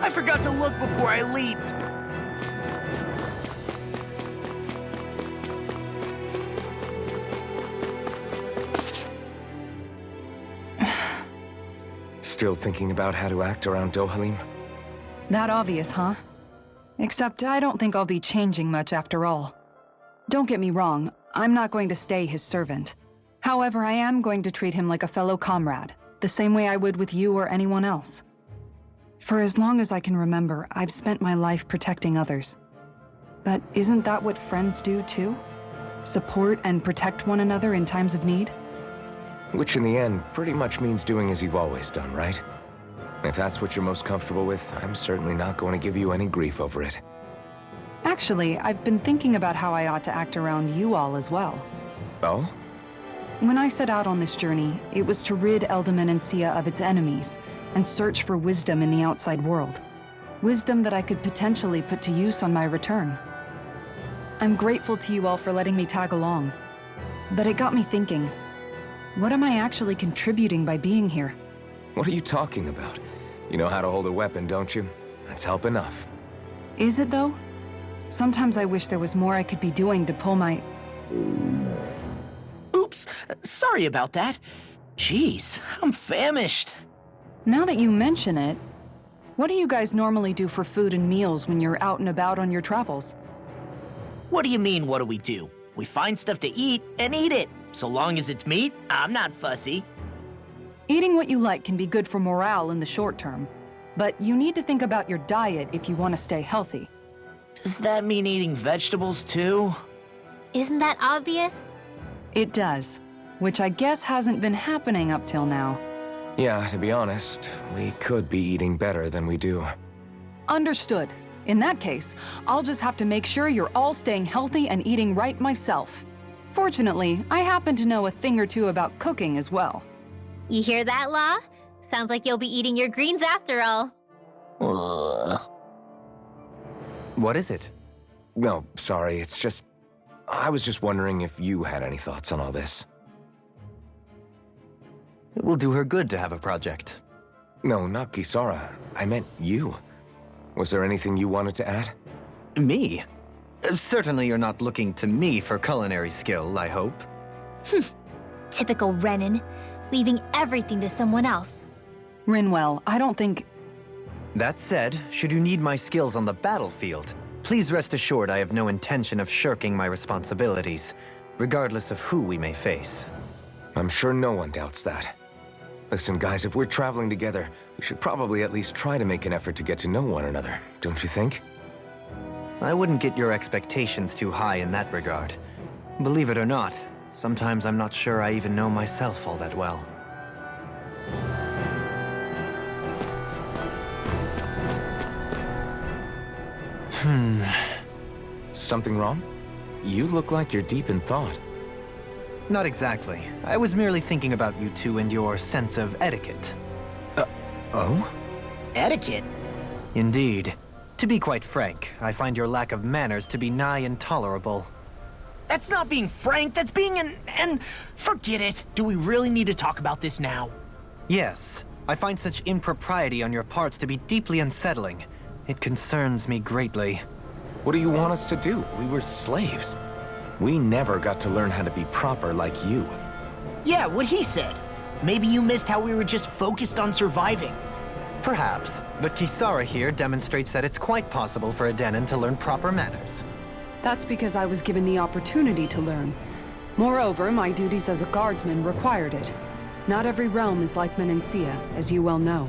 I forgot to look before I leaped.
Still thinking about how to act around Dohalim?
That obvious, huh? Except I don't think I'll be changing much after all. Don't get me wrong, I'm not going to stay his servant. However, I am going to treat him like a fellow comrade. the same way I would with you or anyone else. For as long as I can remember, I've spent my life protecting others. But isn't that what friends do too? Support and protect one another in times of need?
Which in the end pretty much means doing as you've always done, right? If that's what you're most comfortable with, I'm certainly not going to give you any grief over it.
Actually, I've been thinking about how I ought to act around you all as well.
Oh?
When I set out on this journey, it was to rid Eldaman and Sia of its enemies, and search for wisdom in the outside world. Wisdom that I could potentially put to use on my return. I'm grateful to you all for letting me tag along. But it got me thinking, what am I actually contributing by being here?
What are you talking about? You know how to hold a weapon, don't you? That's help enough.
Is it though? Sometimes I wish there was more I could be doing to pull my...
Oops, sorry about that. Jeez, I'm famished.
Now that you mention it, what do you guys normally do for food and meals when you're out and about on your travels?
What do you mean, what do we do? We find stuff to eat and eat it. So long as it's meat, I'm not fussy.
Eating what you like can be good for morale in the short term, but you need to think about your diet if you want to stay healthy.
Does that mean eating vegetables too?
Isn't that obvious?
It does, which I guess hasn't been happening up till now.
Yeah, to be honest, we could be eating better than we do.
Understood. In that case, I'll just have to make sure you're all staying healthy and eating right myself. Fortunately, I happen to know a thing or two about cooking as well.
You hear that, Law? Sounds like you'll be eating your greens after all.
What is it?
No, sorry, it's just... I was just wondering if you had any thoughts on all this.
It will do her good to have a project.
No, not Kisara. I meant you. Was there anything you wanted to add?
Me? Certainly you're not looking to me for culinary skill, I hope.
Typical Renan, leaving everything to someone else.
Rinwell, I don't think...
That said, should you need my skills on the battlefield, please rest assured I have no intention of shirking my responsibilities, regardless of who we may face.
I'm sure no one doubts that. Listen, guys, if we're traveling together, we should probably at least try to make an effort to get to know one another, don't you think?
I wouldn't get your expectations too high in that regard. Believe it or not, sometimes I'm not sure I even know myself all that well.
Something wrong? You look like you're deep in thought.
Not exactly. I was merely thinking about you two and your sense of etiquette.
Oh?
Etiquette?
Indeed. To be quite frank, I find your lack of manners to be nigh intolerable.
That's not being frank, that's being and forget it. Do we really need to talk about this now?
Yes. I find such impropriety on your parts to be deeply unsettling. It concerns me greatly.
What do you want us to do? We were slaves. We never got to learn how to be proper like you.
Yeah, what he said. Maybe you missed how we were just focused on surviving.
Perhaps, but Kisara here demonstrates that it's quite possible for a Denon to learn proper manners.
That's because I was given the opportunity to learn. Moreover, my duties as a guardsman required it. Not every realm is like Menancia, as you well know.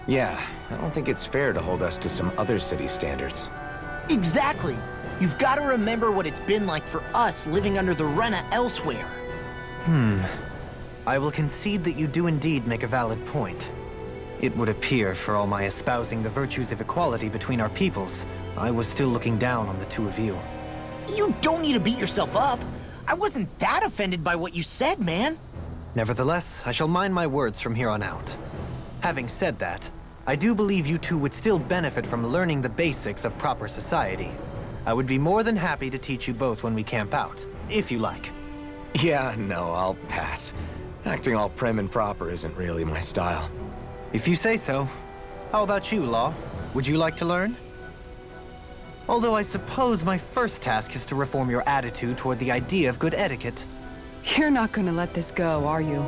Yeah, I don't think it's fair to hold us to some other city standards.
Exactly. You've got to remember what it's been like for us living under the Rena elsewhere.
I will concede that you do indeed make a valid point. It would appear, for all my espousing the virtues of equality between our peoples, I was still looking down on the two of you.
You don't need to beat yourself up. I wasn't that offended by what you said, man.
Nevertheless, I shall mind my words from here on out. Having said that, I do believe you two would still benefit from learning the basics of proper society. I would be more than happy to teach you both when we camp out, if you like.
Yeah, no, I'll pass. Acting all prim and proper isn't really my style.
If you say so. How about you, Law? Would you like to learn? Although I suppose my first task is to reform your attitude toward the idea of good etiquette.
You're not gonna let this go, are you?